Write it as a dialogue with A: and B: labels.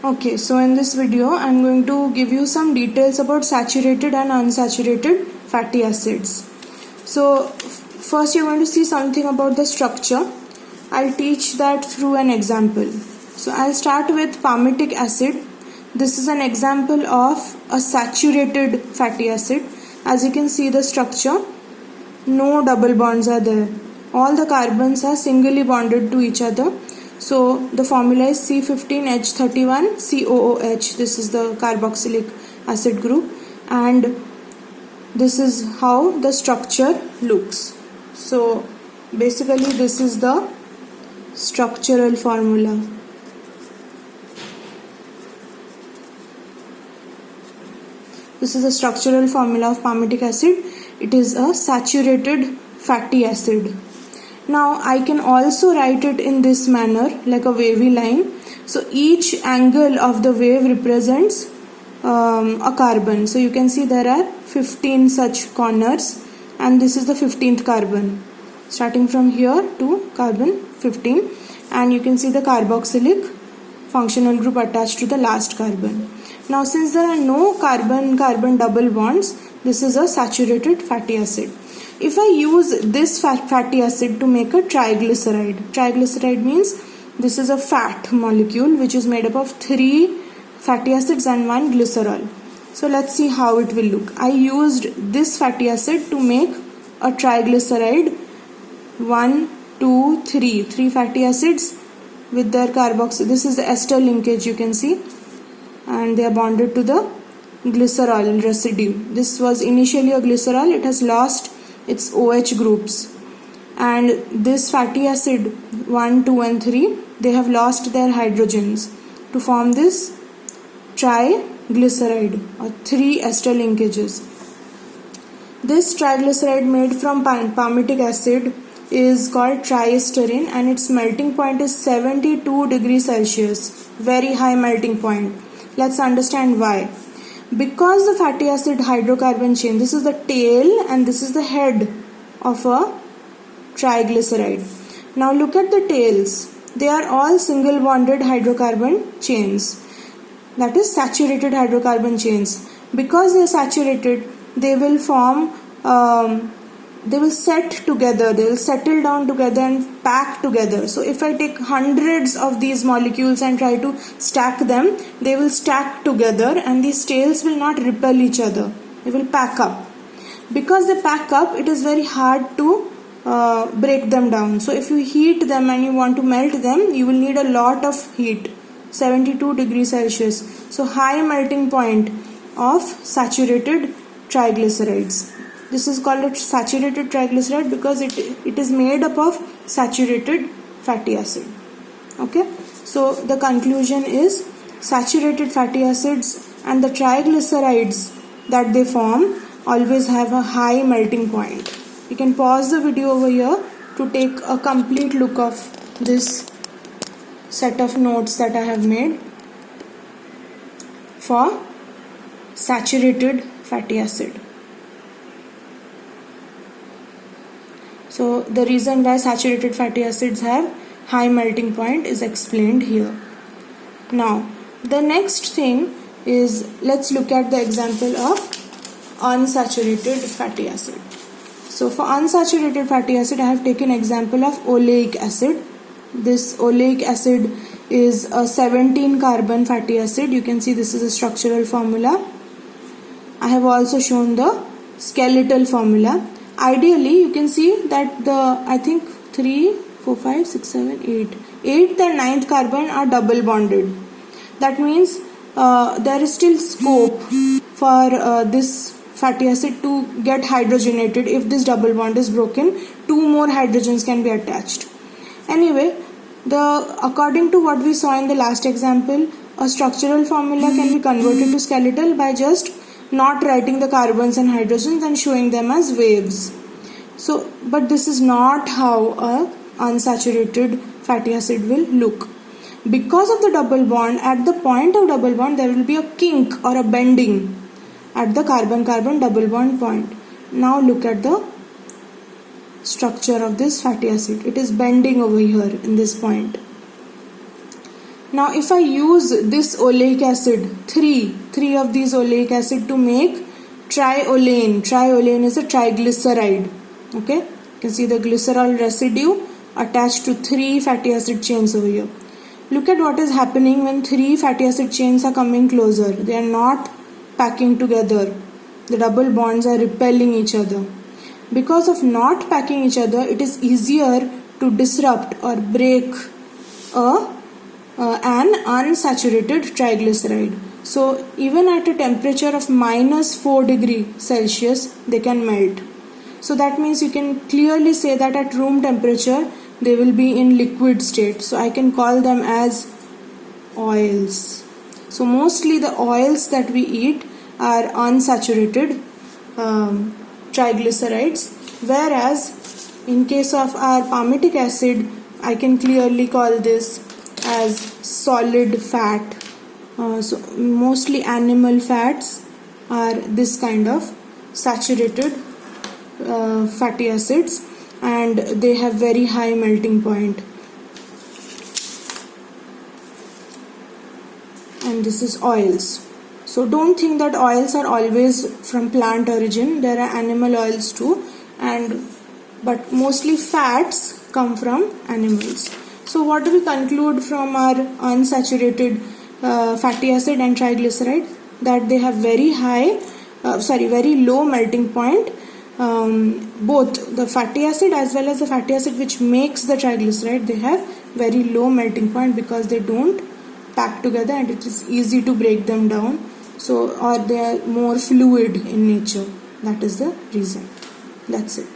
A: Okay, so in this video I'm going to give you some details about saturated and unsaturated fatty acids. So first you're going to see something about the structure. I'll teach that through an example. So I'll start with palmitic acid. This is an example of a saturated fatty acid. As you can see the structure, no double bonds are there. All the carbons are singly bonded to each other. So the formula is C15H31COOH. This is the carboxylic acid group, and this is how the structure looks. So basically this is the structural formula. This is the structural formula of palmitic acid. It is a saturated fatty acid. Now I can also write it in this manner, like a wavy line. So each angle of the wave represents a carbon. So you can see there are 15 such corners, and this is the 15th carbon, starting from here to carbon 15, and you can see the carboxylic functional group attached to the last carbon. Now since there are no carbon-carbon double bonds, this is a saturated fatty acid. If I use this fatty acid to make a triglyceride means this is a fat molecule which is made up of 3 fatty acids and 1 glycerol. So let's see how it will look. I used this fatty acid to make a triglyceride. 1, 2, 3 fatty acids with their carboxy. This is the ester linkage, you can see, and they are bonded to the glycerol residue. This was initially a glycerol. It has lost its OH groups, and this fatty acid 1, 2 and 3, they have lost their hydrogens to form this triglyceride or 3 ester linkages. This triglyceride made from palmitic acid is called triestyrene, and its melting point is 72 degrees Celsius, very high melting point. Let's understand why. Because the fatty acid hydrocarbon chain, this is the tail and this is the head of a triglyceride. Now look at the tails. They are all single bonded hydrocarbon chains. That is saturated hydrocarbon chains. Because they are saturated, they will form, they will set together, they will settle down together and pack together. So if I take hundreds of these molecules and try to stack them, they will stack together and these tails will not repel each other. They will pack up. Because they pack up, it is very hard to break them down. So if you heat them and you want to melt them, you will need a lot of heat, 72 degrees Celsius. So high melting point of saturated triglycerides. This is called a saturated triglyceride because it is made up of saturated fatty acid. Okay, so the conclusion is saturated fatty acids and the triglycerides that they form always have a high melting point. You can pause the video over here to take a complete look of this set of notes that I have made for saturated fatty acid. So the reason why saturated fatty acids have high melting point is explained here. Now the next thing is, let's look at the example of unsaturated fatty acid. So for unsaturated fatty acid, I have taken example of oleic acid. This oleic acid is a 17 carbon fatty acid. You can see this is a structural formula. I have also shown the skeletal formula. Ideally, you can see that the 3, 4, 5, 6, 7, 8. 8th and 9th carbon are double bonded. That means there is still scope for this fatty acid to get hydrogenated. If this double bond is broken, 2 more hydrogens can be attached. Anyway, according to what we saw in the last example, a structural formula can be converted to skeletal by just not writing the carbons and hydrogens and showing them as waves. So, but this is not how a unsaturated fatty acid will look. Because of the double bond, at the point of double bond, there will be a kink or a bending at the carbon-carbon double bond point. Now look at the structure of this fatty acid. It is bending over here in this point. Now if I use this oleic acid, three of these oleic acid to make triolane is a triglyceride. Okay, you can see the glycerol residue attached to 3 fatty acid chains over here. Look at what is happening when 3 fatty acid chains are coming closer. They are not packing together. The double bonds are repelling each other. Because of not packing each other, it is easier to disrupt or break an unsaturated triglyceride. So even at a temperature of -4°C, they can melt. So that means you can clearly say that at room temperature they will be in liquid state. So I can call them as oils. So mostly the oils that we eat are unsaturated triglycerides, whereas in case of our palmitic acid, I can clearly call this as solid fat. So mostly animal fats are this kind of saturated fatty acids, and they have very high melting point. And this is oils. So don't think that oils are always from plant origin. There are animal oils too, but mostly fats come from animals. So what do we conclude from our unsaturated fatty acid and triglyceride? That they have very low melting point. Both the fatty acid as well as the fatty acid which makes the triglyceride, they have very low melting point because they don't pack together and it is easy to break them down. So, or they are more fluid in nature. That is the reason. That's it.